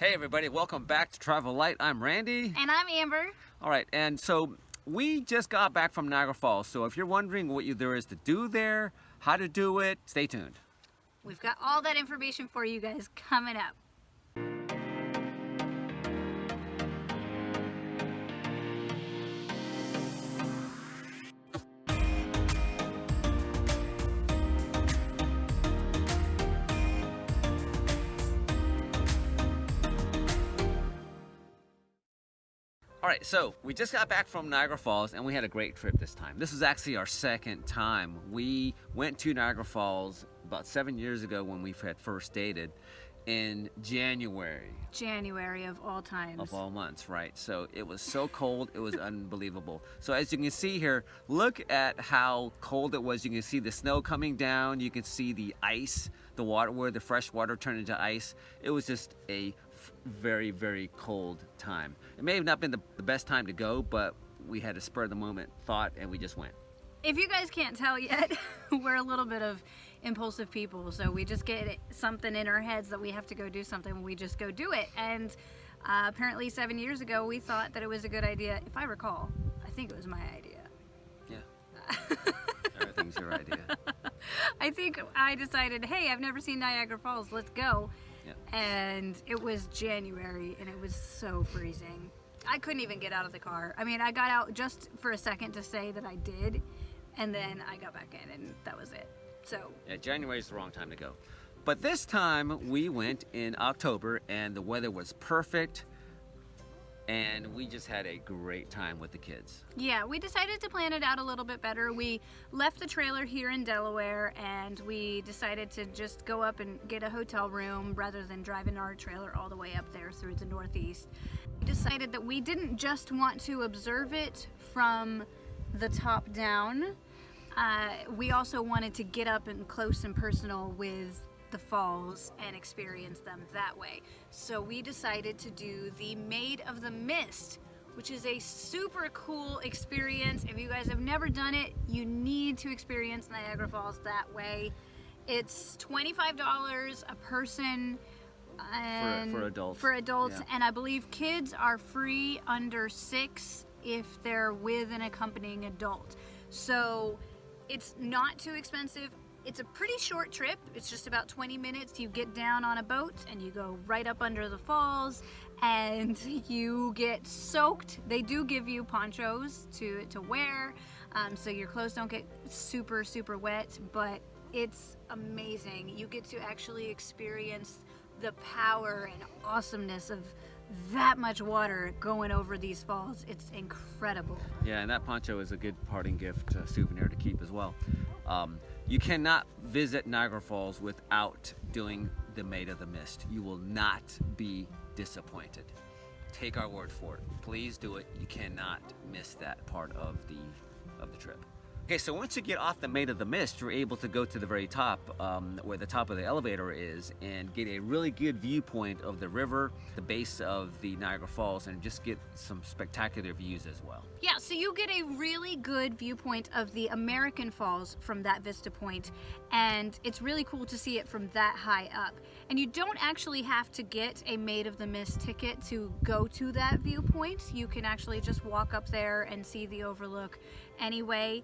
Hey everybody, welcome back to Travel Light. I'm Randy. And I'm Amber. All right, and so we just got back from Niagara Falls. So if you're wondering what there is to do there, how to do it, stay tuned. We've got all that information for you guys coming up. All right, so we just got back from Niagara Falls and we had a great trip this time. This was actually our second time. We went to Niagara Falls about 7 years ago when we had first dated in January. January of all times. Of all months, right. So it was so cold, it was unbelievable. So as you can see here, look at how cold it was. You can see the snow coming down. You can see the ice, the water, where the fresh water turned into ice. It was just a very, very cold time. It may have not been the best time to go, but we had a spur of the moment thought and we just went. If you guys can't tell yet, we're a little bit of impulsive people, so we just get something in our heads that we have to go do something, we just go do it. And apparently 7 years ago we thought that it was a good idea. If I recall, I think it was my idea. Yeah. Everything's your idea. I think I decided, hey, I've never seen Niagara Falls, let's go. Yep. And it was January and it was so freezing. I couldn't even get out of the car. I mean, I got out just for a second to say that I did, and then I got back in and that was it. So yeah, January is the wrong time to go. But this time we went in October and the weather was perfect and we just had a great time with the kids. Yeah, we decided to plan it out a little bit better. We left the trailer here in Delaware and we decided to just go up and get a hotel room rather than driving our trailer all the way up there through the Northeast. We decided that we didn't just want to observe it from the top down. We also wanted to get up and close and personal with the falls and experience them that way. So we decided to do the Maid of the Mist, which is a super cool experience. If you guys have never done it, you need to experience Niagara Falls that way. It's $25 a person and for adults. For adults, yeah. And I believe kids are free under 6 if they're with an accompanying adult. So it's not too expensive. It's a pretty short trip. It's just about 20 minutes. You get down on a boat and you go right up under the falls and you get soaked. They do give you ponchos to wear, so your clothes don't get super, super wet, but it's amazing. You get to actually experience the power and awesomeness of that much water going over these falls. It's incredible. Yeah, and that poncho is a good parting gift, souvenir to keep as well. You cannot visit Niagara Falls without doing the Maid of the Mist. You will not be disappointed. Take our word for it. Please do it. You cannot miss that part of the trip. Okay, so once you get off the Maid of the Mist, you're able to go to the very top, where the top of the elevator is, and get a really good viewpoint of the river, the base of the Niagara Falls, and just get some spectacular views as well. Yeah, so you get a really good viewpoint of the American Falls from that vista point, and it's really cool to see it from that high up. And you don't actually have to get a Maid of the Mist ticket to go to that viewpoint. You can actually just walk up there and see the overlook anyway.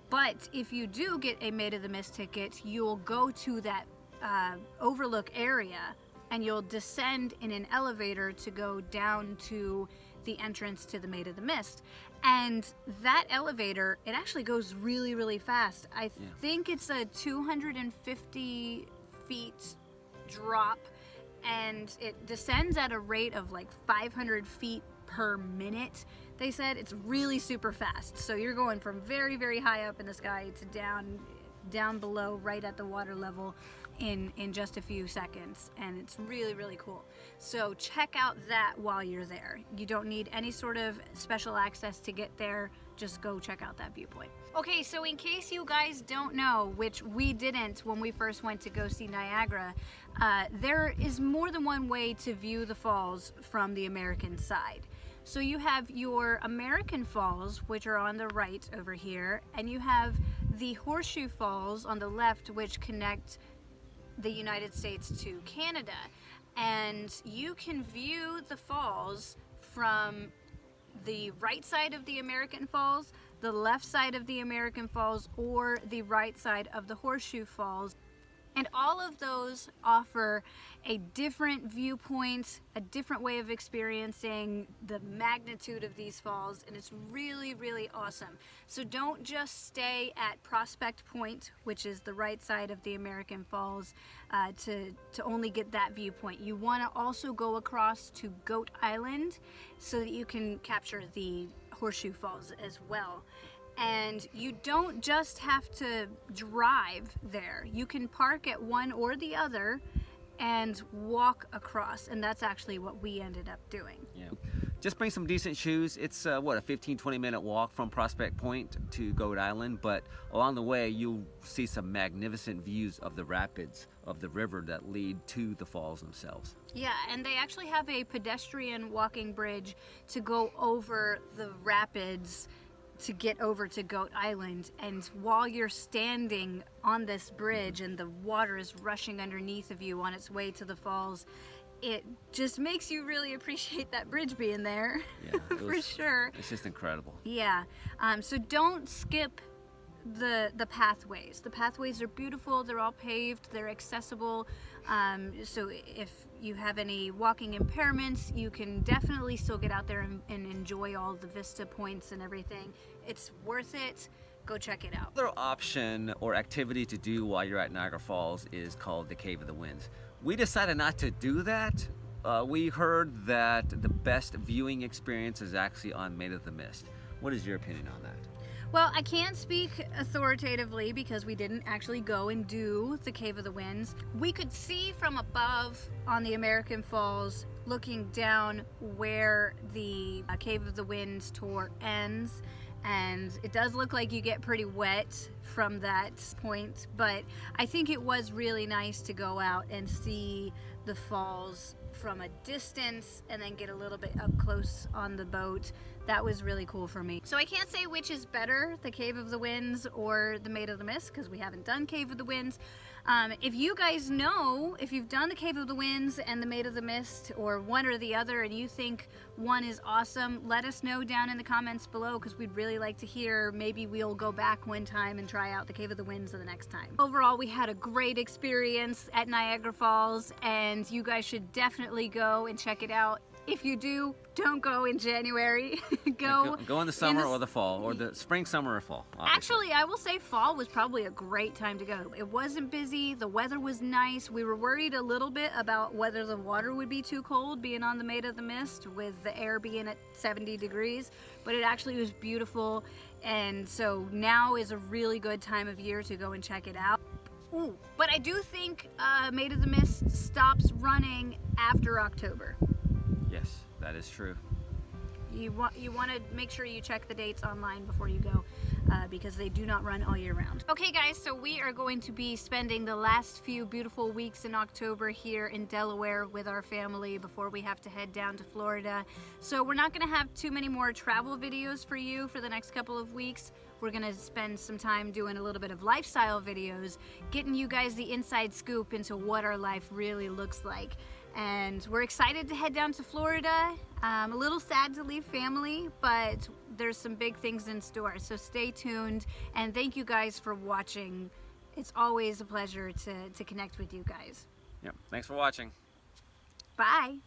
But if you do get a Maid of the Mist ticket, you'll go to that overlook area and you'll descend in an elevator to go down to the entrance to the Maid of the Mist. And that elevator, it actually goes really, really fast. I think it's a 250 feet drop, and it descends at a rate of like 500 feet per minute. They said it's really super fast. So you're going from very, very high up in the sky to down below right at the water level in just a few seconds, and it's really, really cool. So check out that while you're there. You don't need any sort of special access to get there. Just go check out that viewpoint. Okay, so in case you guys don't know, which we didn't when we first went to go see Niagara, there is more than one way to view the falls from the American side. So you have your American Falls, which are on the right over here, and you have the Horseshoe Falls on the left, which connect the United States to Canada. and you can view the falls from the right side of the American Falls, the left side of the American Falls, or the right side of the Horseshoe Falls. And all of those offer a different viewpoint, a different way of experiencing the magnitude of these falls, and it's really, really awesome. So don't just stay at Prospect Point, which is the right side of the American Falls, to only get that viewpoint. You want to also go across to Goat Island so that you can capture the Horseshoe Falls as well. And you don't just have to drive there. You can park at one or the other and walk across, and that's actually what we ended up doing. Yeah. Just bring some decent shoes. It's what, a 15-20 minute walk from Prospect Point to Goat Island, but along the way you'll see some magnificent views of the rapids of the river that lead to the falls themselves. Yeah, and they actually have a pedestrian walking bridge to go over the rapids to get over to Goat Island, and while you're standing on this bridge and the water is rushing underneath of you on its way to the falls, it just makes you really appreciate that bridge being there. Yeah, for sure. It's just incredible. Yeah, so don't skip the pathways. The pathways are beautiful, they're all paved, they're accessible, so if you have any walking impairments, you can definitely still get out there and enjoy all the vista points and everything. It's worth it. Go check it out. Another option or activity to do while you're at Niagara Falls is called the Cave of the Winds. We decided not to do that. We heard that the best viewing experience is actually on Maid of the Mist. What is your opinion on that? Well, I can't speak authoritatively because we didn't actually go and do the Cave of the Winds. We could see from above on the American Falls, looking down where the Cave of the Winds tour ends, and it does look like you get pretty wet from that point, but I think it was really nice to go out and see the falls from a distance and then get a little bit up close on the boat. That was really cool for me. So I can't say which is better, the Cave of the Winds or the Maid of the Mist, because we haven't done Cave of the Winds. If you guys know, if you've done the Cave of the Winds and the Maid of the Mist, or one or the other, and you think one is awesome, let us know down in the comments below, because we'd really like to hear. Maybe we'll go back one time and try out the Cave of the Winds the next time. Overall, we had a great experience at Niagara Falls, and you guys should definitely go and check it out. If you do, don't go in January. Go in the summer or the fall, or the spring, summer, or fall. Obviously. Actually, I will say fall was probably a great time to go. It wasn't busy, the weather was nice. We were worried a little bit about whether the water would be too cold being on the Maid of the Mist with the air being at 70 degrees, but it actually was beautiful, and so now is a really good time of year to go and check it out. Ooh, but I do think Maid of the Mist stops running after October. Yes, that is true. You want to make sure you check the dates online before you go, because they do not run all year round. Okay guys, so we are going to be spending the last few beautiful weeks in October here in Delaware with our family before we have to head down to Florida. So we're not going to have too many more travel videos for you for the next couple of weeks. We're going to spend some time doing a little bit of lifestyle videos, getting you guys the inside scoop into what our life really looks like. And we're excited to head down to Florida. A little sad to leave family, but there's some big things in store. So stay tuned, and thank you guys for watching. It's always a pleasure to connect with you guys. Yep. Thanks for watching. Bye.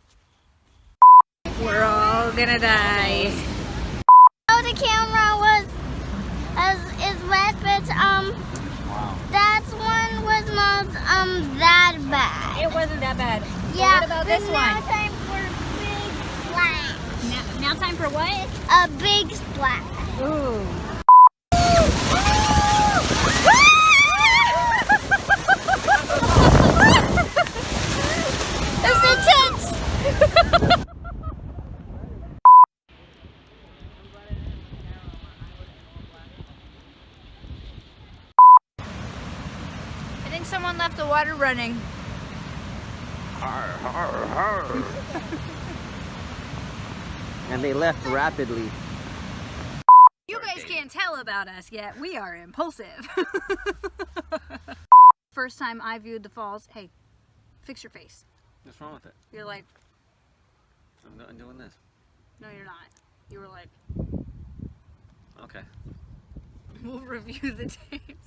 We're all gonna die. Oh, the camera is wet, but that one was not that bad. It wasn't that bad. Yeah. What about this now one? time for a big splash. Now time for what? A big splash. Ooh. It's intense. I think someone left the water running. And they left rapidly. You guys can't tell about us yet. We are impulsive. First time I viewed the falls. Hey, fix your face. What's wrong with it? You're like, I'm doing this. no, you're not. You were like, Okay. we'll review the tape.